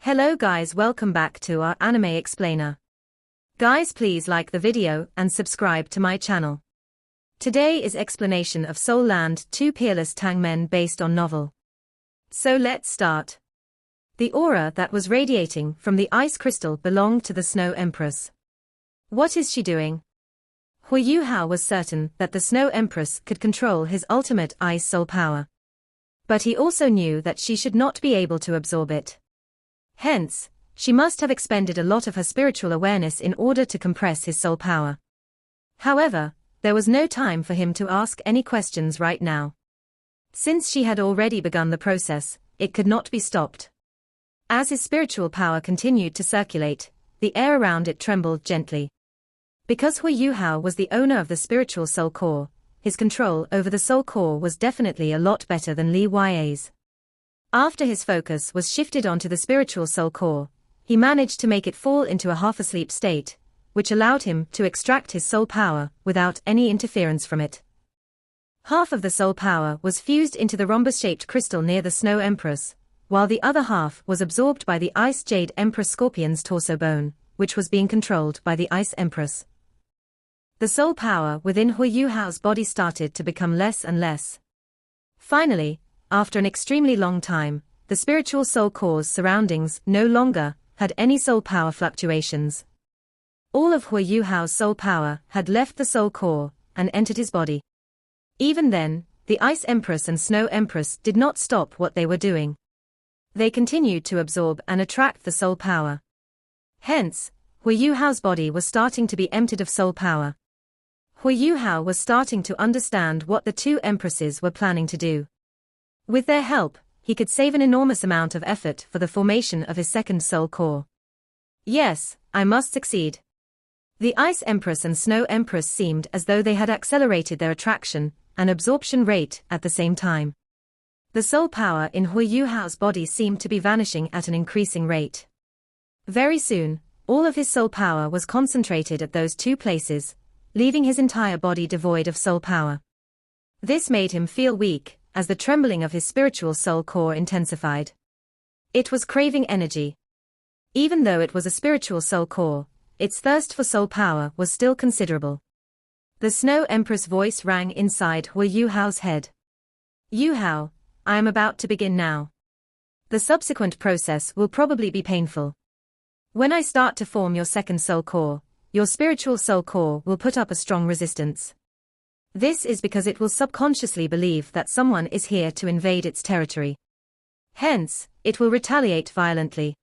Hello guys, welcome back to our anime explainer. Guys, please like the video and subscribe to my channel. Today is explanation of Soul Land 2 Peerless Tang Men based on novel. So let's start. The aura that was radiating from the ice crystal belonged to the Snow Empress. What is she doing? Huo Yuhao was certain that the Snow Empress could control his ultimate ice soul power. But he also knew that she should not be able to absorb it. Hence, she must have expended a lot of her spiritual awareness in order to compress his soul power. However, there was no time for him to ask any questions right now. Since she had already begun the process, it could not be stopped. As his spiritual power continued to circulate, the air around it trembled gently. Because Huo Yuhao was the owner of the spiritual soul core, his control over the soul core was definitely a lot better than Li Ya's. After his focus was shifted onto the spiritual soul core, he managed to make it fall into a half-asleep state, which allowed him to extract his soul power without any interference from it. Half of the soul power was fused into the rhombus-shaped crystal near the Snow Empress, while the other half was absorbed by the Ice Jade Empress Scorpion's torso bone, which was being controlled by the Ice Empress. The soul power within Huo Yuhao's body started to become less and less. Finally, after an extremely long time, the spiritual soul core's surroundings no longer had any soul power fluctuations. All of Huo Yuhao's soul power had left the soul core and entered his body. Even then, the Ice Empress and Snow Empress did not stop what they were doing. They continued to absorb and attract the soul power. Hence, Huo Yuhao's body was starting to be emptied of soul power. Huo Yuhao was starting to understand what the two empresses were planning to do. With their help, he could save an enormous amount of effort for the formation of his second soul core. Yes, I must succeed. The Ice Empress and Snow Empress seemed as though they had accelerated their attraction and absorption rate at the same time. The soul power in Huo Yuhao's body seemed to be vanishing at an increasing rate. Very soon, all of his soul power was concentrated at those two places, leaving his entire body devoid of soul power. This made him feel weak, as the trembling of his spiritual soul core intensified. It was craving energy. Even though it was a spiritual soul core, its thirst for soul power was still considerable. The Snow Empress voice rang inside Huo Yuhao's head. Yuhao, I am about to begin now. The subsequent process will probably be painful. When I start to form your second soul core, your spiritual soul core will put up a strong resistance. This is because it will subconsciously believe that someone is here to invade its territory. Hence, it will retaliate violently.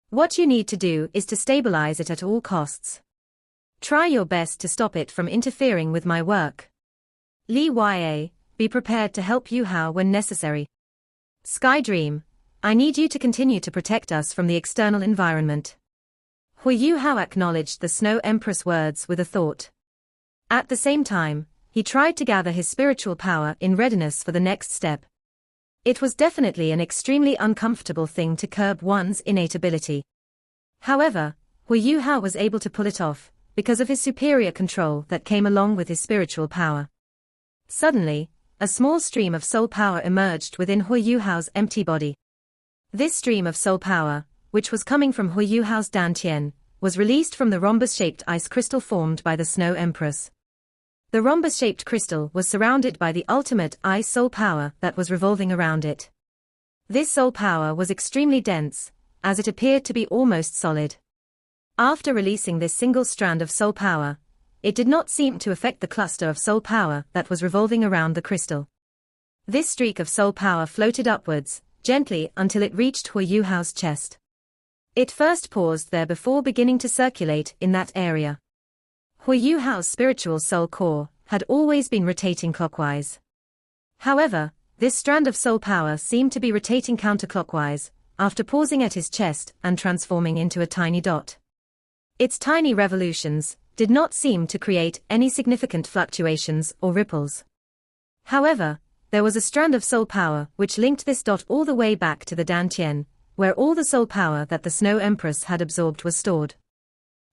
What you need to do is to stabilize it at all costs. Try your best to stop it from interfering with my work. Li Ya, be prepared to help Yuhao when necessary. Sky Dream, I need you to continue to protect us from the external environment. Huo Yuhao acknowledged the Snow Empress words with a thought. At the same time, he tried to gather his spiritual power in readiness for the next step. It was definitely an extremely uncomfortable thing to curb one's innate ability. However, Huo Yuhao was able to pull it off, because of his superior control that came along with his spiritual power. Suddenly, a small stream of soul power emerged within Huo Yuhao's empty body. This stream of soul power, which was coming from Huo Yuhao's dantian, was released from the rhombus-shaped ice crystal formed by the Snow Empress. The rhombus-shaped crystal was surrounded by the ultimate ice soul power that was revolving around it. This soul power was extremely dense, as it appeared to be almost solid. After releasing this single strand of soul power, it did not seem to affect the cluster of soul power that was revolving around the crystal. This streak of soul power floated upwards, gently until it reached Huo Yuhao's chest. It first paused there before beginning to circulate in that area. Huo Yuhao's spiritual soul core had always been rotating clockwise. However, this strand of soul power seemed to be rotating counterclockwise, after pausing at his chest and transforming into a tiny dot. Its tiny revolutions did not seem to create any significant fluctuations or ripples. However, there was a strand of soul power which linked this dot all the way back to the dantian, where all the soul power that the Snow Empress had absorbed was stored.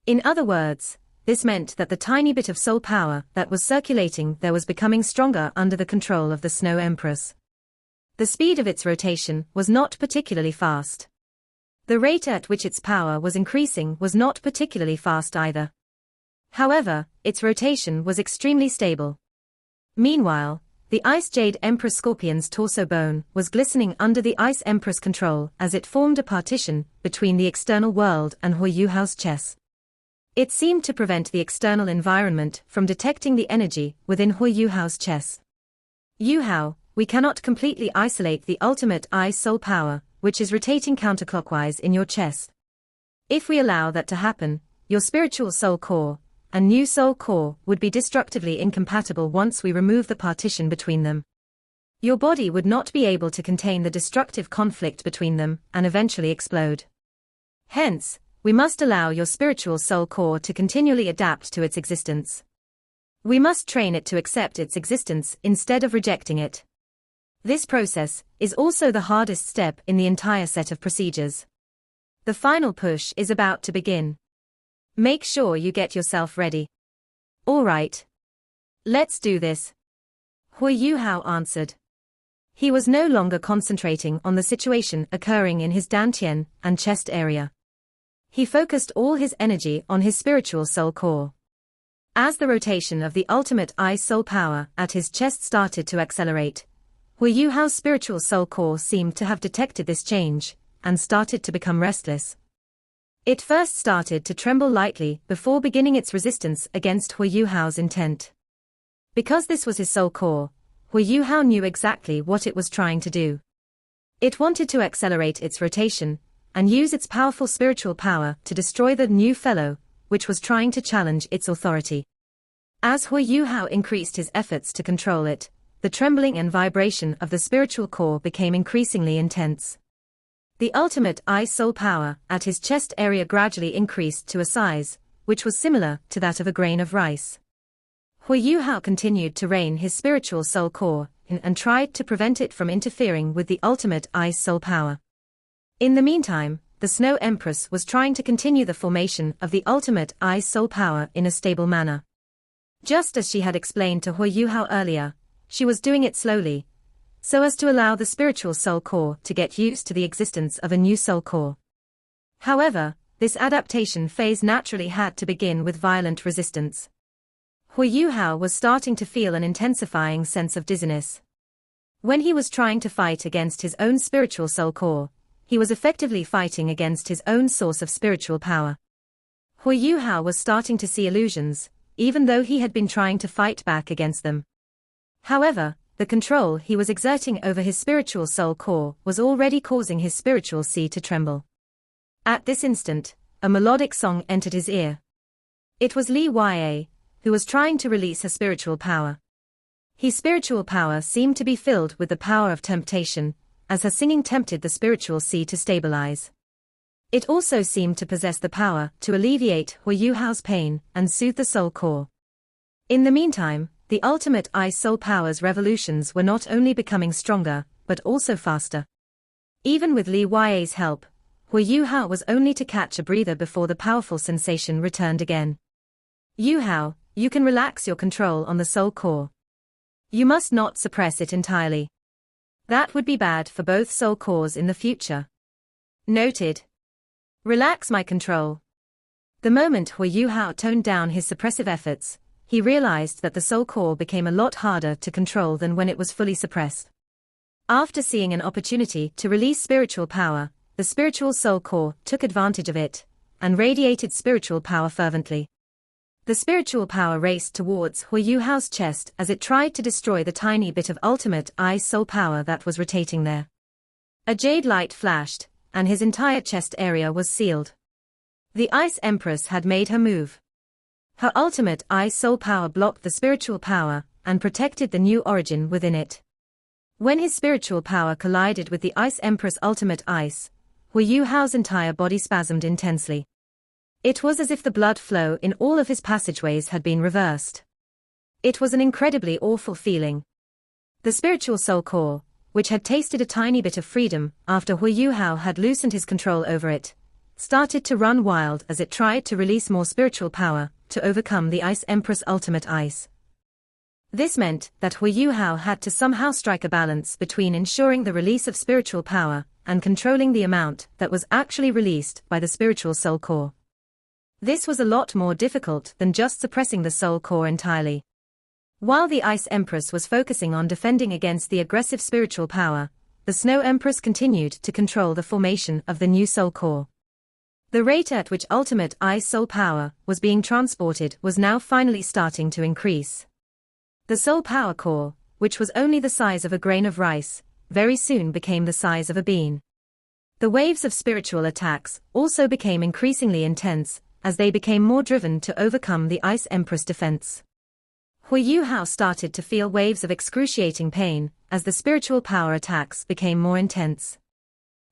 In other words, this meant that the tiny bit of soul power that was circulating there was becoming stronger under the control of the Snow Empress. The speed of its rotation was not particularly fast. The rate at which its power was increasing was not particularly fast either. However, its rotation was extremely stable. Meanwhile, the Ice Jade Empress Scorpion's torso bone was glistening under the Ice Empress control as it formed a partition between the external world and Huo Yuhao's chest. It seemed to prevent the external environment from detecting the energy within Huo Yuhao's chest. Yuhao, we cannot completely isolate the ultimate Ice Soul power, which is rotating counterclockwise in your chest. If we allow that to happen, your spiritual soul core and new soul core would be destructively incompatible once we remove the partition between them. Your body would not be able to contain the destructive conflict between them and eventually explode. Hence, we must allow your spiritual soul core to continually adapt to its existence. We must train it to accept its existence instead of rejecting it. This process is also the hardest step in the entire set of procedures. The final push is about to begin. Make sure you get yourself ready. All right. Let's do this. Huo Yuhao answered. He was no longer concentrating on the situation occurring in his dantian and chest area. He focused all his energy on his spiritual soul core. As the rotation of the ultimate Ice Soul power at his chest started to accelerate, Huo Yuhao's spiritual soul core seemed to have detected this change and started to become restless. It first started to tremble lightly before beginning its resistance against Huo Yuhao's intent. Because this was his soul core, Huo Yuhao knew exactly what it was trying to do. It wanted to accelerate its rotation and use its powerful spiritual power to destroy the new fellow, which was trying to challenge its authority. As Huo Yuhao increased his efforts to control it, the trembling and vibration of the spiritual core became increasingly intense. The ultimate Ice Soul power at his chest area gradually increased to a size which was similar to that of a grain of rice. Huo Yuhao continued to rein his spiritual soul core in and tried to prevent it from interfering with the ultimate Ice Soul power. In the meantime, the Snow Empress was trying to continue the formation of the ultimate Ice Soul power in a stable manner. Just as she had explained to Huo Yuhao earlier, she was doing it slowly, so as to allow the spiritual soul core to get used to the existence of a new soul core. However, this adaptation phase naturally had to begin with violent resistance. Huo Yuhao was starting to feel an intensifying sense of dizziness. When he was trying to fight against his own spiritual soul core, he was effectively fighting against his own source of spiritual power. Huo Yuhao was starting to see illusions, even though he had been trying to fight back against them. However, the control he was exerting over his spiritual soul core was already causing his spiritual sea to tremble. At this instant, a melodic song entered his ear. It was Li Ya, who was trying to release her spiritual power. His spiritual power seemed to be filled with the power of temptation, as her singing tempted the spiritual sea to stabilize. It also seemed to possess the power to alleviate Huo Yuhao's pain and soothe the soul core. In the meantime, the ultimate Ice Soul power's revolutions were not only becoming stronger, but also faster. Even with Li Ya's help, Huo Yuhao was only to catch a breather before the powerful sensation returned again. Yuhao, you can relax your control on the soul core. You must not suppress it entirely. That would be bad for both soul cores in the future. Noted. Relax my control. The moment Huo Yuhao toned down his suppressive efforts, he realized that the soul core became a lot harder to control than when it was fully suppressed. After seeing an opportunity to release spiritual power, the spiritual soul core took advantage of it and radiated spiritual power fervently. The spiritual power raced towards Huo Yuhao's chest as it tried to destroy the tiny bit of ultimate Ice Soul power that was rotating there. A jade light flashed, and his entire chest area was sealed. The Ice Empress had made her move. Her ultimate Ice Soul power blocked the spiritual power and protected the new origin within it. When his spiritual power collided with the Ice Empress' ultimate ice, Huo Yuhao's entire body spasmed intensely. It was as if the blood flow in all of his passageways had been reversed. It was an incredibly awful feeling. The spiritual soul core, which had tasted a tiny bit of freedom after Huo Yuhao had loosened his control over it, started to run wild as it tried to release more spiritual power to overcome the Ice Empress' ultimate ice. This meant that Huo Yuhao had to somehow strike a balance between ensuring the release of spiritual power and controlling the amount that was actually released by the spiritual soul core. This was a lot more difficult than just suppressing the soul core entirely. While the Ice Empress was focusing on defending against the aggressive spiritual power, the Snow Empress continued to control the formation of the new soul core. The rate at which ultimate Ice soul power was being transported was now finally starting to increase. The soul power core, which was only the size of a grain of rice, very soon became the size of a bean. The waves of spiritual attacks also became increasingly intense, as they became more driven to overcome the Ice Empress defense. Huo Yuhao started to feel waves of excruciating pain as the spiritual power attacks became more intense.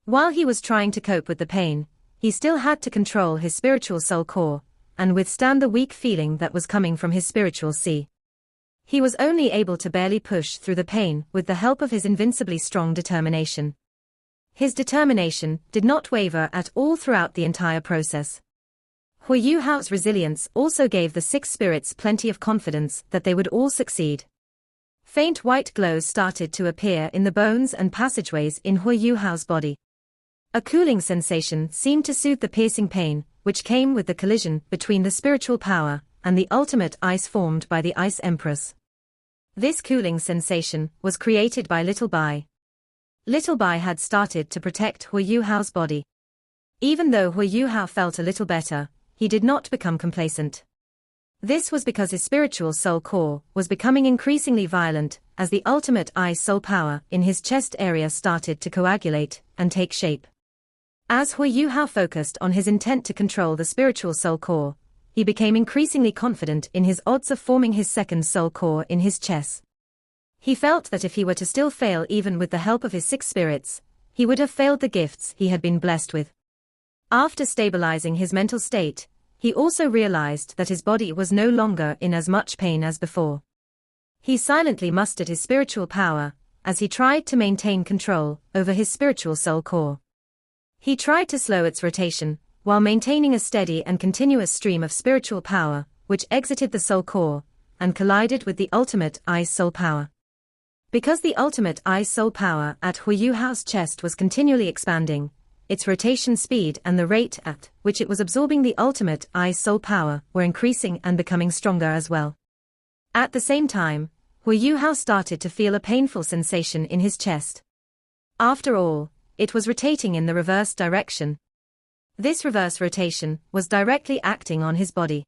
While he was trying to cope with the pain, he still had to control his spiritual soul core and withstand the weak feeling that was coming from his spiritual sea. He was only able to barely push through the pain with the help of his invincibly strong determination. His determination did not waver at all throughout the entire process. Huo Yuhao's resilience also gave the six spirits plenty of confidence that they would all succeed. Faint white glows started to appear in the bones and passageways in Huo Yuhao's body. A cooling sensation seemed to soothe the piercing pain, which came with the collision between the spiritual power and the ultimate ice formed by the Ice Empress. This cooling sensation was created by Little Bai. Little Bai had started to protect Huo Yuhao's body. Even though Huo Yuhao felt a little better, he did not become complacent. This was because his spiritual soul core was becoming increasingly violent as the ultimate Ice soul power in his chest area started to coagulate and take shape. As Huo Yuhao focused on his intent to control the spiritual soul core, he became increasingly confident in his odds of forming his second soul core in his chest. He felt that if he were to still fail even with the help of his six spirits, he would have failed the gifts he had been blessed with. After stabilizing his mental state, he also realized that his body was no longer in as much pain as before. He silently mustered his spiritual power as he tried to maintain control over his spiritual soul core. He tried to slow its rotation, while maintaining a steady and continuous stream of spiritual power, which exited the soul core and collided with the ultimate Ice soul power. Because the ultimate Ice soul power at Huo Yuhao's chest was continually expanding, its rotation speed and the rate at which it was absorbing the ultimate Ice soul power were increasing and becoming stronger as well. At the same time, Huo Yuhao started to feel a painful sensation in his chest. After all, it was rotating in the reverse direction. This reverse rotation was directly acting on his body.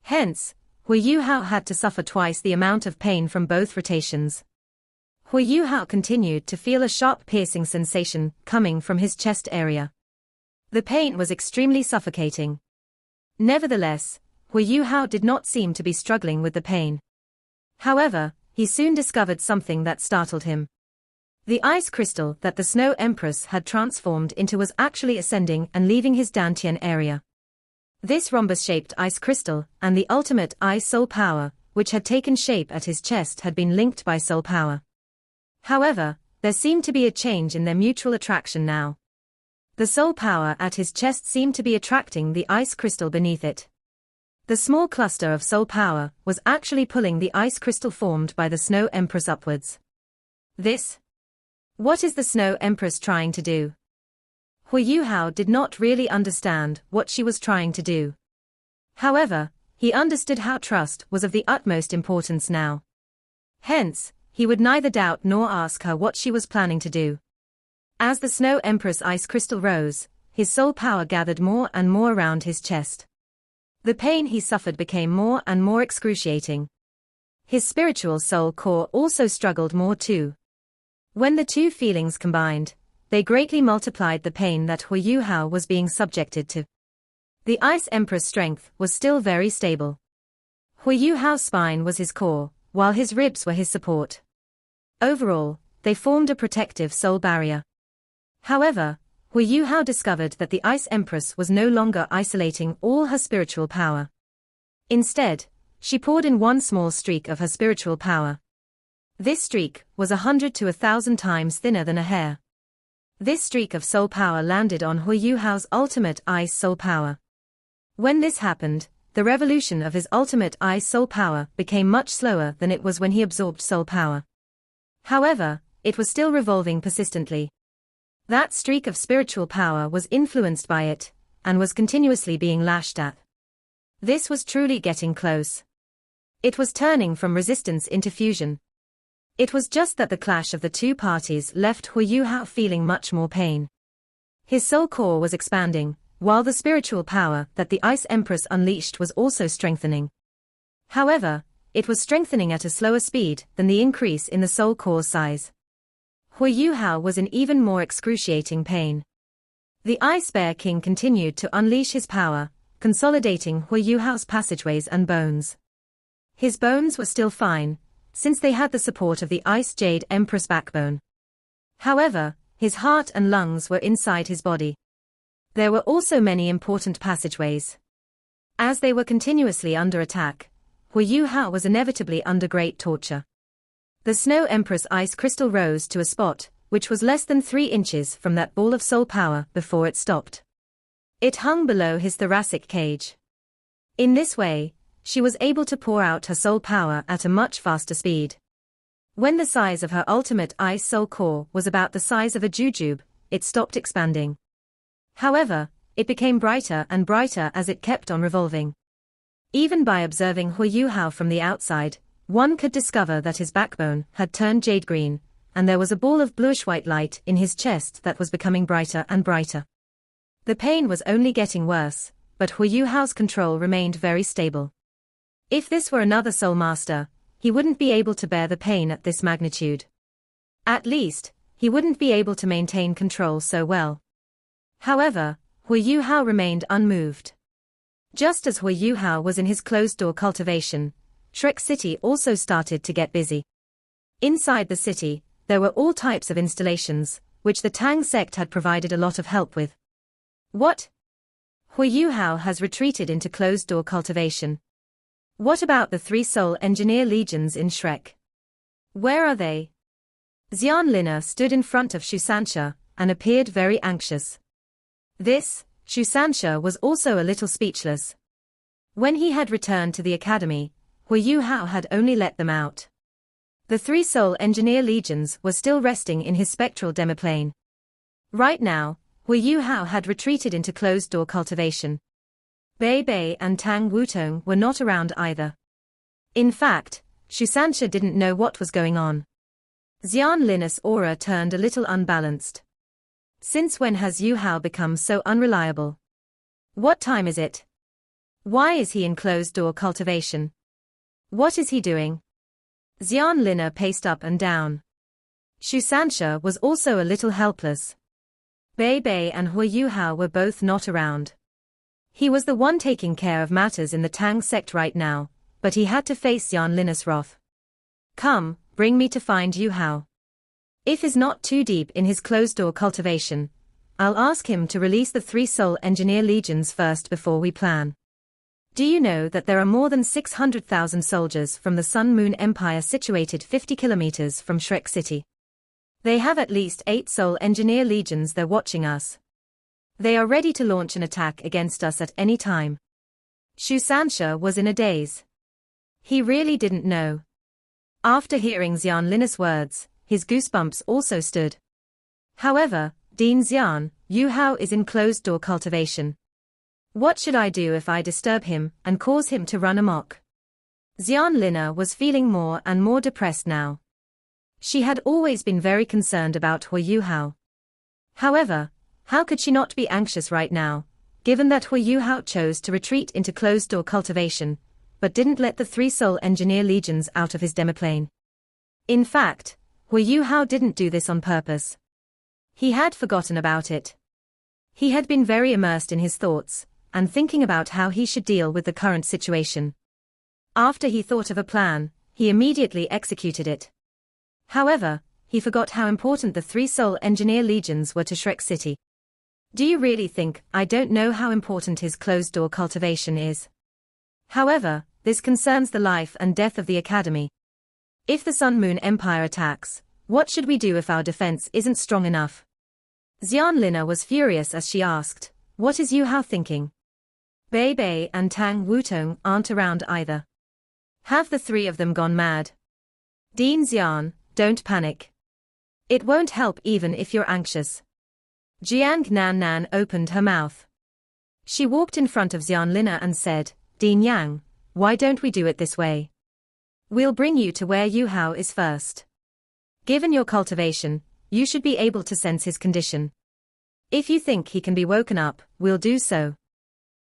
Hence, Huo Yuhao had to suffer twice the amount of pain from both rotations. Huo Yuhao continued to feel a sharp piercing sensation coming from his chest area. The pain was extremely suffocating. Nevertheless, Huo Yuhao did not seem to be struggling with the pain. However, he soon discovered something that startled him. The ice crystal that the Snow Empress had transformed into was actually ascending and leaving his dantian area. This rhombus-shaped ice crystal and the ultimate Ice soul power, which had taken shape at his chest, had been linked by soul power. However, there seemed to be a change in their mutual attraction now. The soul power at his chest seemed to be attracting the ice crystal beneath it. The small cluster of soul power was actually pulling the ice crystal formed by the Snow Empress upwards. What is the Snow Empress trying to do? Huo Yuhao did not really understand what she was trying to do. However, he understood how trust was of the utmost importance now. Hence, he would neither doubt nor ask her what she was planning to do. As the Snow Empress ice crystal rose, his soul power gathered more and more around his chest. The pain he suffered became more and more excruciating. His spiritual soul core also struggled more too. When the two feelings combined, they greatly multiplied the pain that Huo Yuhao was being subjected to. The Ice Empress' strength was still very stable. Huo Yuhao's spine was his core, while his ribs were his support. Overall, they formed a protective soul barrier. However, Huo Yuhao discovered that the Ice Empress was no longer isolating all her spiritual power. Instead, she poured in one small streak of her spiritual power. This streak was 100 to 1,000 times thinner than a hair. This streak of soul power landed on Huo Yuhao's ultimate Ice soul power. When this happened, the revolution of his ultimate Ice soul power became much slower than it was when he absorbed soul power. However, it was still revolving persistently. That streak of spiritual power was influenced by it, and was continuously being lashed at. This was truly getting close. It was turning from resistance into fusion. It was just that the clash of the two parties left Huo Yuhao feeling much more pain. His soul core was expanding, while the spiritual power that the Ice Empress unleashed was also strengthening. However, it was strengthening at a slower speed than the increase in the soul core's size. Huo Yuhao was in even more excruciating pain. The Ice Bear King continued to unleash his power, consolidating Huo Yuhao's passageways and bones. His bones were still fine, since they had the support of the Ice Jade Empress backbone. However, his heart and lungs were inside his body. There were also many important passageways. As they were continuously under attack, Huo Yuhao was inevitably under great torture. The Snow Empress ice crystal rose to a spot, which was less than 3 inches from that ball of soul power before it stopped. It hung below his thoracic cage. In this way, she was able to pour out her soul power at a much faster speed. When the size of her ultimate ice soul core was about the size of a jujube, it stopped expanding. However, it became brighter and brighter as it kept on revolving. Even by observing Huo Yuhao from the outside, one could discover that his backbone had turned jade green, and there was a ball of bluish-white light in his chest that was becoming brighter and brighter. The pain was only getting worse, but Huo Yuhao's control remained very stable. If this were another soul master, he wouldn't be able to bear the pain at this magnitude. At least, he wouldn't be able to maintain control so well. However, Huo Yuhao remained unmoved. Just as Huo Yuhao was in his closed-door cultivation, Shrek City also started to get busy. Inside the city, there were all types of installations, which the Tang sect had provided a lot of help with. What? Huo Yuhao has retreated into closed-door cultivation. What about the 3 soul engineer legions in Shrek? Where are they? Xian Lina stood in front of Shu Sanxia, and appeared very anxious. Shu Sanxia was also a little speechless. When he had returned to the academy, Huo Yuhao had only let them out. The 3 soul engineer legions were still resting in his spectral demiplane. Right now, Huo Yuhao had retreated into closed-door cultivation. Bei Bei and Tang Wutong were not around either. In fact, Shu Sanxia didn't know what was going on. Xian Lin's aura turned a little unbalanced. Since when has Yuhao become so unreliable? What time is it? Why is he in closed-door cultivation? What is he doing? Xian Lina paced up and down. Shu Sanxia was also a little helpless. Bei Bei and Huo Yuhao were both not around. He was the one taking care of matters in the Tang sect right now, but he had to face Xian Lin's wrath. Come, bring me to find Yuhao. If he's not too deep in his closed-door cultivation, I'll ask him to release the 3 soul engineer legions first before we plan. Do you know that there are more than 600,000 soldiers from the Sun Moon Empire situated 50 kilometers from Shrek City? They have at least 8 soul engineer legions there watching us. They are ready to launch an attack against us at any time. Shu Sanxia was in a daze. He really didn't know. After hearing Xian Lin's words, his goosebumps also stood. However, Dean Xian, Yuhao is in closed-door cultivation. What should I do if I disturb him and cause him to run amok? Xian Lina was feeling more and more depressed now. She had always been very concerned about Huo Yuhao. However, how could she not be anxious right now, given that Huo Yuhao chose to retreat into closed-door cultivation, but didn't let the 3 soul engineer legions out of his demiplane? In fact, Huo Yuhao didn't do this on purpose. He had forgotten about it. He had been very immersed in his thoughts, and thinking about how he should deal with the current situation. After he thought of a plan, he immediately executed it. However, he forgot how important the 3 soul engineer legions were to Shrek City. Do you really think I don't know how important his closed-door cultivation is? However, this concerns the life and death of the academy. If the Sun Moon Empire attacks, what should we do if our defense isn't strong enough? Xian Lina was furious as she asked, what is Yuhao thinking? Bei Bei and Tang Wutong aren't around either. Have the 3 of them gone mad? Dean Xian, don't panic. It won't help even if you're anxious. Jiang Nan opened her mouth. She walked in front of Xian Lina and said, YinYang, why don't we do it this way? We'll bring you to where Yuhao is first. Given your cultivation, you should be able to sense his condition. If you think he can be woken up, we'll do so.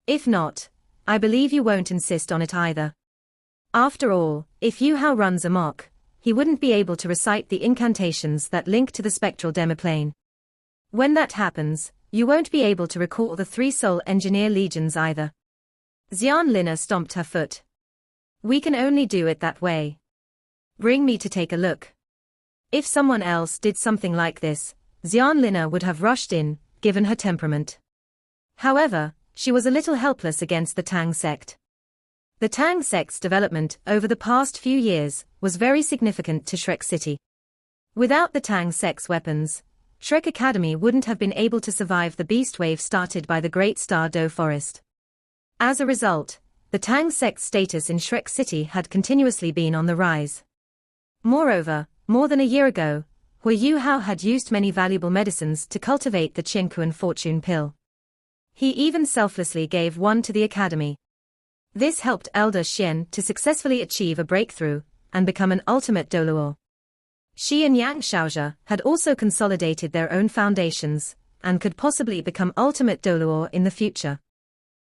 If not, I believe you won't insist on it either. After all, if Yuhao runs amok, he wouldn't be able to recite the incantations that link to the spectral demiplane. When that happens, you won't be able to recall the 3 soul engineer legions either. Xian Lina stomped her foot. We can only do it that way. Bring me to take a look. If someone else did something like this, Xian Lina would have rushed in, given her temperament. However, she was a little helpless against the Tang sect. The Tang sect's development over the past few years was very significant to Shrek City. Without the Tang sect's weapons, Shrek Academy wouldn't have been able to survive the beast wave started by the Great Star Doe Forest. As a result, the Tang sect's status in Shrek City had continuously been on the rise. Moreover, more than a year ago, Huo Yuhao had used many valuable medicines to cultivate the Qinkuan fortune pill. He even selflessly gave one to the academy. This helped Elder Shien to successfully achieve a breakthrough and become an ultimate Doluo. Shi and Yang Shaozhe had also consolidated their own foundations and could possibly become ultimate Doluo in the future.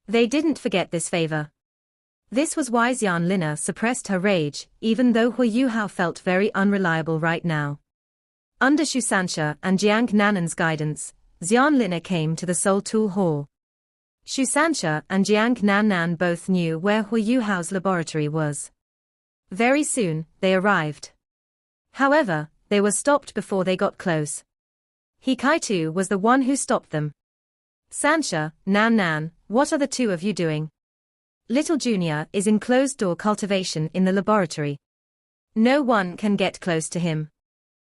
They didn't forget this favor. This was why Xian Lina suppressed her rage, even though Huo Yuhao felt very unreliable right now. Under Shu Sanxia and Jiang Nanan's guidance, Xian Lina came to the Soul Tool Hall. Shu Sanxia and Jiang Nan both knew where Huo Yuhao's laboratory was. Very soon, they arrived. However, they were stopped before they got close. He Kaitu was the one who stopped them. Sanxia, Nan, what are the two of you doing? Little Junior is in closed-door cultivation in the laboratory. No one can get close to him.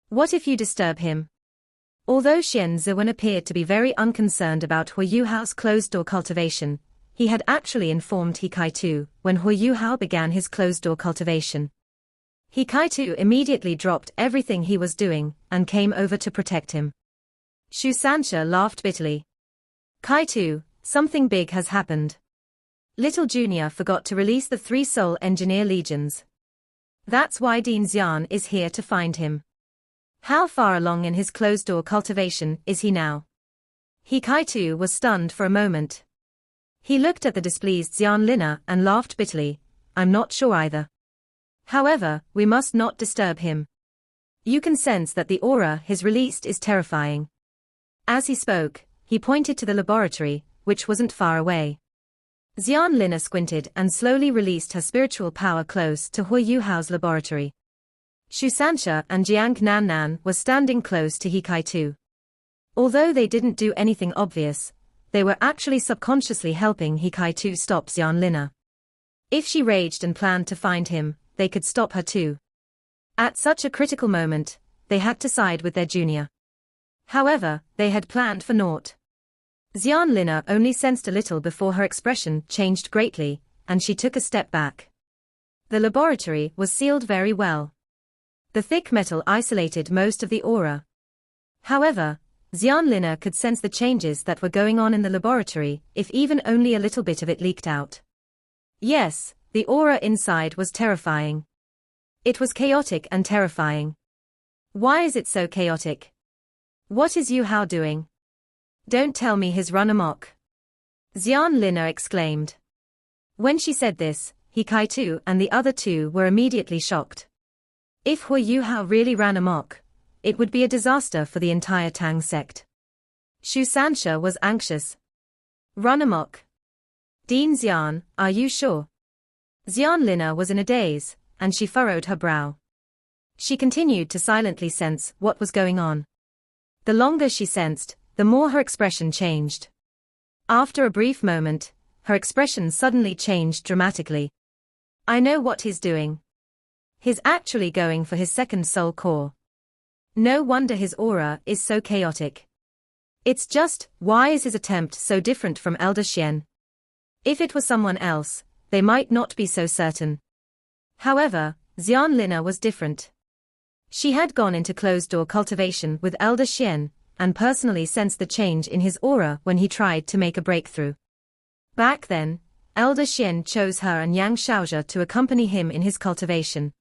What if you disturb him? Although Shien Ziwen appeared to be very unconcerned about Huo Yuhao's closed-door cultivation, he had actually informed He Kaitu when Huo Yuhao began his closed-door cultivation. He Kaitu immediately dropped everything he was doing and came over to protect him. Shu Sanxia laughed bitterly. Kaitu, something big has happened. Little Junior forgot to release the 3 soul engineer legions. That's why Dean Xian is here to find him. How far along in his closed-door cultivation is he now? He Kaitu was stunned for a moment. He looked at the displeased Xian Lina and laughed bitterly. I'm not sure either. However, we must not disturb him. You can sense that the aura he's released is terrifying. As he spoke, he pointed to the laboratory, which wasn't far away. Xian Lina squinted and slowly released her spiritual power close to Huo Yuhao's laboratory. Shu Sanxia and Jiang Nan were standing close to He Kaitu. Although they didn't do anything obvious, they were actually subconsciously helping He Kaitu stop Xian Lina. If she raged and planned to find him, they could stop her too. At such a critical moment, they had to side with their junior. However, they had planned for naught. Xian Lina only sensed a little before her expression changed greatly, and she took a step back. The laboratory was sealed very well. The thick metal isolated most of the aura. However, Xian Lina could sense the changes that were going on in the laboratory, if even only a little bit of it leaked out. Yes, the aura inside was terrifying. It was chaotic and terrifying. Why is it so chaotic? What is Yuhao doing? Don't tell me he's run amok. Xian Lina exclaimed. When she said this, He Kaitu and the other two were immediately shocked. If Huo Yuhao really ran amok, it would be a disaster for the entire Tang sect. Shu Sanxia was anxious. Run amok? Dean Xian, are you sure? Xian Lina was in a daze, and she furrowed her brow. She continued to silently sense what was going on. The longer she sensed, the more her expression changed. After a brief moment, her expression suddenly changed dramatically. I know what he's doing. He's actually going for his second soul core. No wonder his aura is so chaotic. It's just, why is his attempt so different from Elder Shien? If it was someone else, they might not be so certain. However, Xian Lina was different. She had gone into closed-door cultivation with Elder Shien, and personally sensed the change in his aura when he tried to make a breakthrough. Back then, Elder Shien chose her and Yang Shaoxia to accompany him in his cultivation.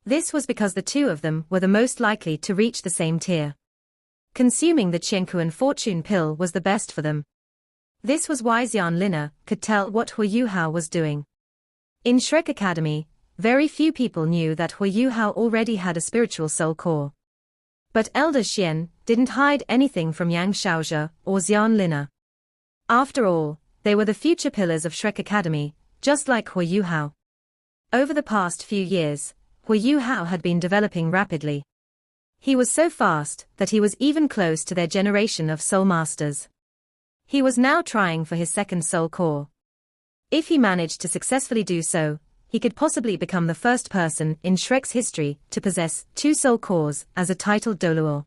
This was because the two of them were the most likely to reach the same tier. Consuming the Qiankuan fortune pill was the best for them. This was why Xian Lina could tell what Huo Yuhao was doing. In Shrek Academy, very few people knew that Huo Yuhao already had a spiritual soul core. But Elder Shien didn't hide anything from Yang Shaoxia or Xian Lina. After all, they were the future pillars of Shrek Academy, just like Huo Yuhao. Over the past few years, Huo Yuhao had been developing rapidly. He was so fast that he was even close to their generation of soul masters. He was now trying for his second soul core. If he managed to successfully do so, he could possibly become the first person in Shrek's history to possess 2 soul cores as a titled Doluo.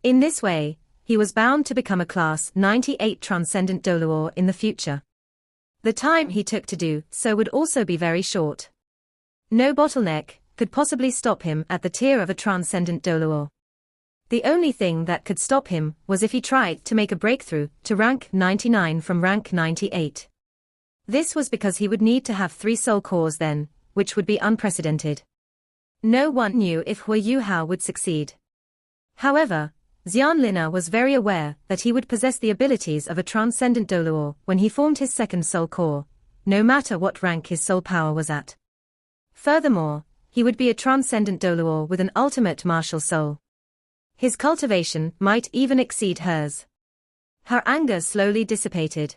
In this way, he was bound to become a Class 98 Transcendent Doluo in the future. The time he took to do so would also be very short. No bottleneck could possibly stop him at the tier of a Transcendent Doluo. The only thing that could stop him was if he tried to make a breakthrough to rank 99 from rank 98. This was because he would need to have 3 soul cores then, which would be unprecedented. No one knew if Huo Yuhao would succeed. However, Xian Lina was very aware that he would possess the abilities of a Transcendent Doluo when he formed his second soul core, no matter what rank his soul power was at. Furthermore, he would be a Transcendent Doluo with an ultimate martial soul. His cultivation might even exceed hers. Her anger slowly dissipated.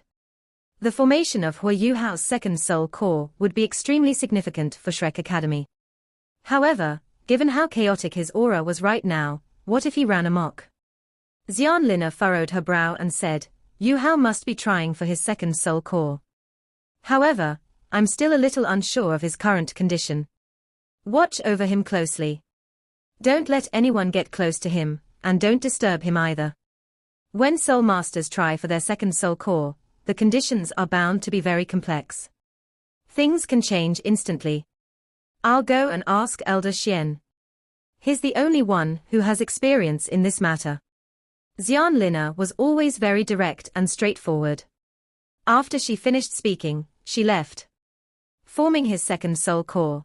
The formation of Huo Yuhao's second soul core would be extremely significant for Shrek Academy. However, given how chaotic his aura was right now, what if he ran amok? Xian Lina furrowed her brow and said, Yuhao must be trying for his second soul core. However, I'm still a little unsure of his current condition. Watch over him closely. Don't let anyone get close to him, and don't disturb him either. When soul masters try for their second soul core, the conditions are bound to be very complex. Things can change instantly. I'll go and ask Elder Shien. He's the only one who has experience in this matter. Xian Lina was always very direct and straightforward. After she finished speaking, she left. Forming his second soul core,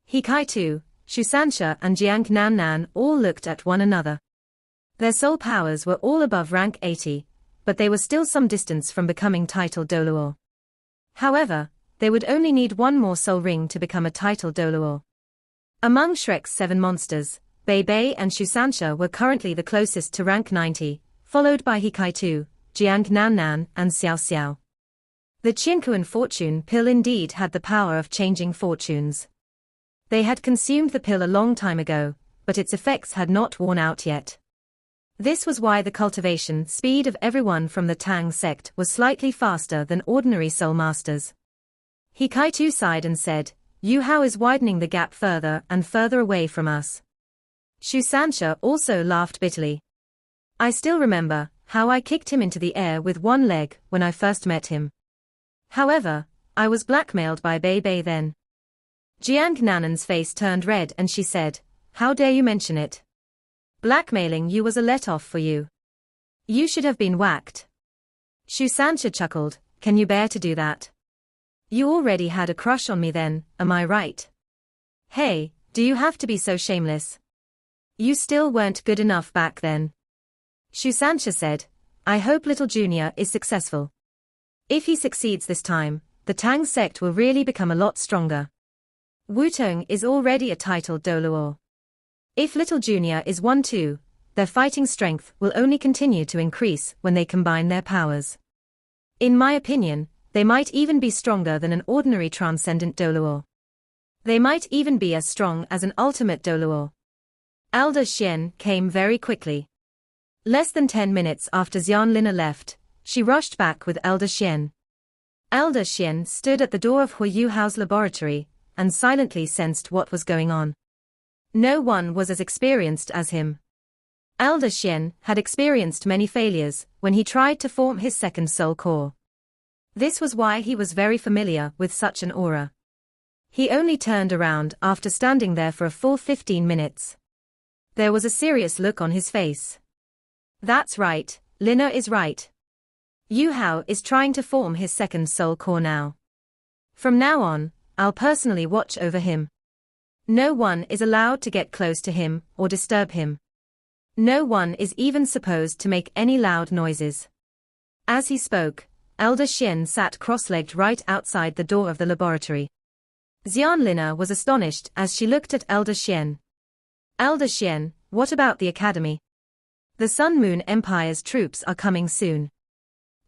He Kai-tu, Shusansha and Jiang Nan all looked at one another. Their soul powers were all above rank 80, but they were still some distance from becoming titled Doluo. However, they would only need 1 more soul ring to become a titled Doluo. Among Shrek's 7 monsters, Bei Bei and Shusansha were currently the closest to rank 90, followed by He Kai-tu, Jiang Nan and Xiao Xiao. The Qiankuan fortune pill indeed had the power of changing fortunes. They had consumed the pill a long time ago, but its effects had not worn out yet. This was why the cultivation speed of everyone from the Tang sect was slightly faster than ordinary soul masters. He Kai-tu sighed and said, Yuhao is widening the gap further and further away from us. Shusansha also laughed bitterly. I still remember how I kicked him into the air with 1 leg when I first met him. However, I was blackmailed by Bei Bei then. Jiang Nanan's face turned red and she said, How dare you mention it? Blackmailing you was a let-off for you. You should have been whacked. Shusansha chuckled, Can you bear to do that? You already had a crush on me then, am I right? Hey, do you have to be so shameless? You still weren't good enough back then. Shusansha said, I hope little Junior is successful. If he succeeds this time, the Tang sect will really become a lot stronger. Wutong is already a titled Doluo. If little Junior is one too, their fighting strength will only continue to increase when they combine their powers. In my opinion, they might even be stronger than an ordinary Transcendent Doluo. They might even be as strong as an ultimate Doluo. Elder Shien came very quickly. Less than 10 minutes after Xian Lina left, she rushed back with Elder Shien. Elder Shien stood at the door of Huo Yuhao's laboratory and silently sensed what was going on. No one was as experienced as him. Elder Shien had experienced many failures when he tried to form his second soul core. This was why he was very familiar with such an aura. He only turned around after standing there for a full 15 minutes. There was a serious look on his face. That's right, Lina is right. Yuhao is trying to form his second soul core now. From now on, I'll personally watch over him. No one is allowed to get close to him or disturb him. No one is even supposed to make any loud noises. As he spoke, Elder Shien sat cross-legged right outside the door of the laboratory. Xian Lina was astonished as she looked at Elder Shien. Elder Shien, what about the academy? The Sun Moon Empire's troops are coming soon.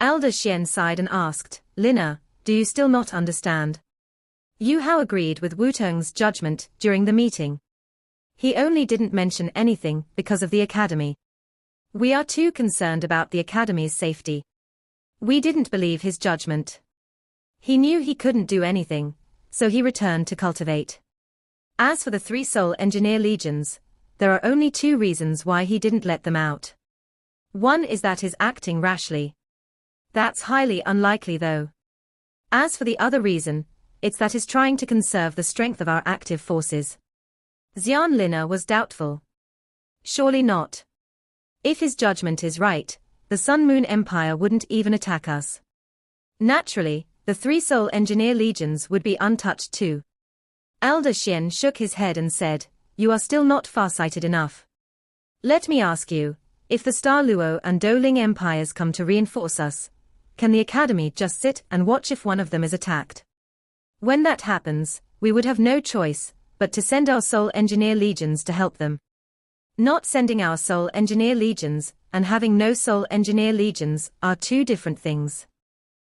Elder Shien sighed and asked, Lina, do you still not understand? Yuhao agreed with Wutong's judgment during the meeting. He only didn't mention anything because of the academy. We are too concerned about the academy's safety. We didn't believe his judgment. He knew he couldn't do anything, so he returned to cultivate. As for the 3 Soul Engineer Legions, there are only 2 reasons why he didn't let them out. One is that he's acting rashly. That's highly unlikely though. As for the other reason, it's that he's trying to conserve the strength of our active forces. Xian Lina was doubtful. Surely not. If his judgment is right, the Sun Moon Empire wouldn't even attack us. Naturally, the 3 Soul Engineer Legions would be untouched too. Elder Shien shook his head and said, you are still not far-sighted enough. Let me ask you, if the Star Luo and Douling Empires come to reinforce us, can the Academy just sit and watch if one of them is attacked? When that happens, we would have no choice but to send our Soul Engineer Legions to help them. Not sending our Soul Engineer Legions and having no Soul Engineer Legions are 2 different things.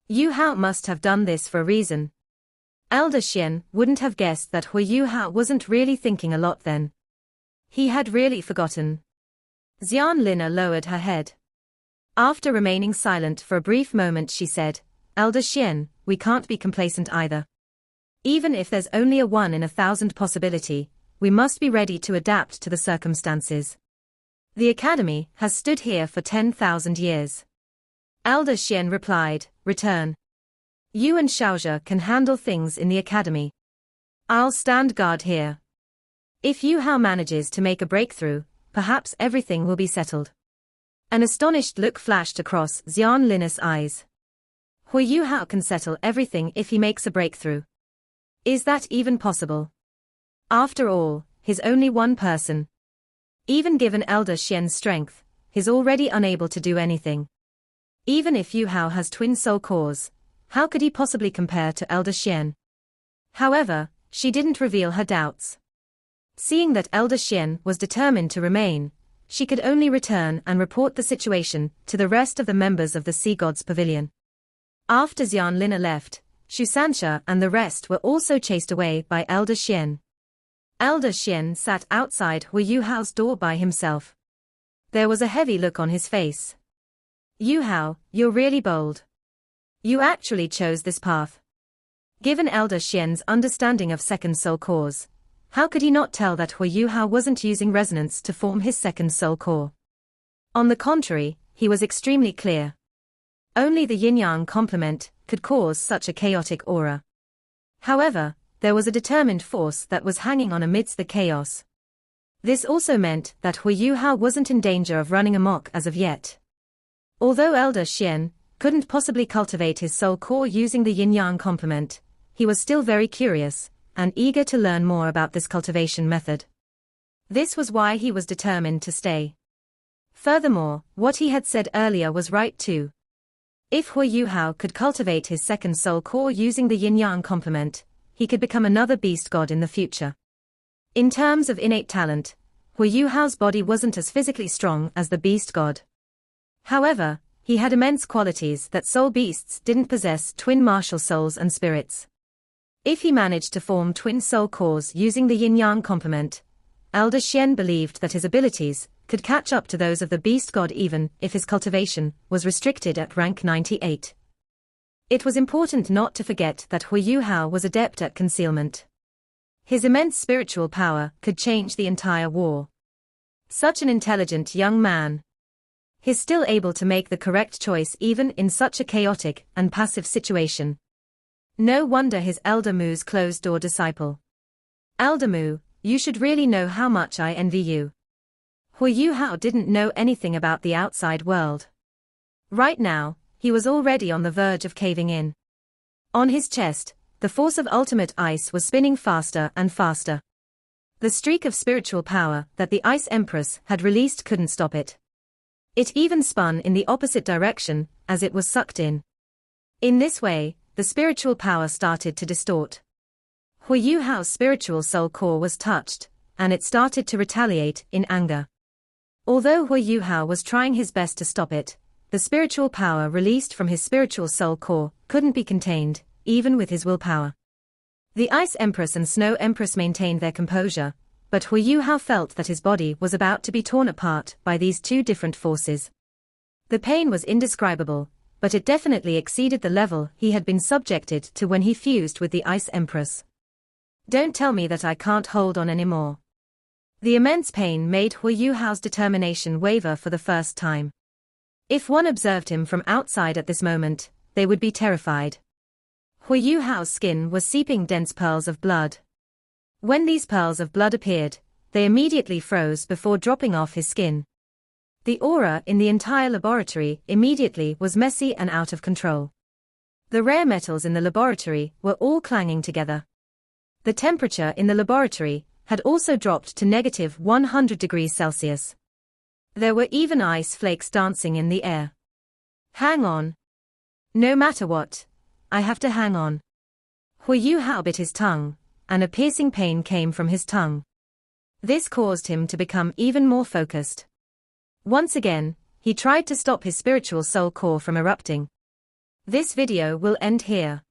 Yuhao must have done this for a reason. Elder Shien wouldn't have guessed that Huo Yuhao wasn't really thinking a lot then. He had really forgotten. Xian Lina lowered her head. After remaining silent for a brief moment she said, Elder Shien, we can't be complacent either. Even if there's only a 1 in 1,000 possibility, we must be ready to adapt to the circumstances. The Academy has stood here for 10,000 years. Elder Shien replied, return. You and Xiaozhe can handle things in the Academy. I'll stand guard here. If Yuhao manages to make a breakthrough, perhaps everything will be settled. An astonished look flashed across Xian Lina's eyes. Huo Yuhao can settle everything if he makes a breakthrough. Is that even possible? After all, he's only one person. Even given Elder Shien's strength, he's already unable to do anything. Even if Yuhao has twin soul cores, how could he possibly compare to Elder Shien? However, she didn't reveal her doubts. Seeing that Elder Shien was determined to remain, she could only return and report the situation to the rest of the members of the Sea Gods Pavilion. After Xian Lina left, Shu Sansha and the rest were also chased away by Elder Shien. Elder Shien sat outside Huo Yuhao's door by himself. There was a heavy look on his face. Yuhao, you're really bold. You actually chose this path. Given Elder Shien's understanding of second soul cores, how could he not tell that Huo Yuhao wasn't using resonance to form his second soul core? On the contrary, he was extremely clear. Only the YinYang complement could cause such a chaotic aura. However, there was a determined force that was hanging on amidst the chaos. This also meant that Huo Yuhao wasn't in danger of running amok as of yet. Although Elder Shien couldn't possibly cultivate his soul core using the YinYang complement, he was still very curious and eager to learn more about this cultivation method. This was why he was determined to stay. Furthermore, what he had said earlier was right too. If Huo Yuhao could cultivate his second soul core using the YinYang complement, he could become another beast god in the future. In terms of innate talent, Huo Yuhao's body wasn't as physically strong as the beast god. However, he had immense qualities that soul beasts didn't possess: twin martial souls and spirits. If he managed to form twin soul cores using the YinYang complement, Elder Shien believed that his abilities could catch up to those of the beast god even if his cultivation was restricted at rank 98. It was important not to forget that Huo Yuhao was adept at concealment. His immense spiritual power could change the entire war. Such an intelligent young man. He's still able to make the correct choice even in such a chaotic and passive situation. No wonder his Elder Mu's closed-door disciple. Elder Mu, you should really know how much I envy you. Huo Yuhao didn't know anything about the outside world. Right now, he was already on the verge of caving in. On his chest, the force of ultimate ice was spinning faster and faster. The streak of spiritual power that the Ice Empress had released couldn't stop it. It even spun in the opposite direction, as it was sucked in. In this way, the spiritual power started to distort. Huo Yuhao's spiritual soul core was touched, and it started to retaliate in anger. Although Huo Yuhao was trying his best to stop it, the spiritual power released from his spiritual soul core couldn't be contained, even with his willpower. The Ice Empress and Snow Empress maintained their composure, but Huo Yuhao felt that his body was about to be torn apart by these two different forces. The pain was indescribable, but it definitely exceeded the level he had been subjected to when he fused with the Ice Empress. Don't tell me that I can't hold on anymore. The immense pain made Huo Yuhao's determination waver for the first time. If one observed him from outside at this moment, they would be terrified. Huo Yuhao's skin was seeping dense pearls of blood. When these pearls of blood appeared, they immediately froze before dropping off his skin. The aura in the entire laboratory immediately was messy and out of control. The rare metals in the laboratory were all clanging together. The temperature in the laboratory had also dropped to negative 100 degrees Celsius. There were even ice flakes dancing in the air. Hang on. No matter what, I have to hang on. Huo Yuhao bit his tongue, and a piercing pain came from his tongue. This caused him to become even more focused. Once again, he tried to stop his spiritual soul core from erupting. This video will end here.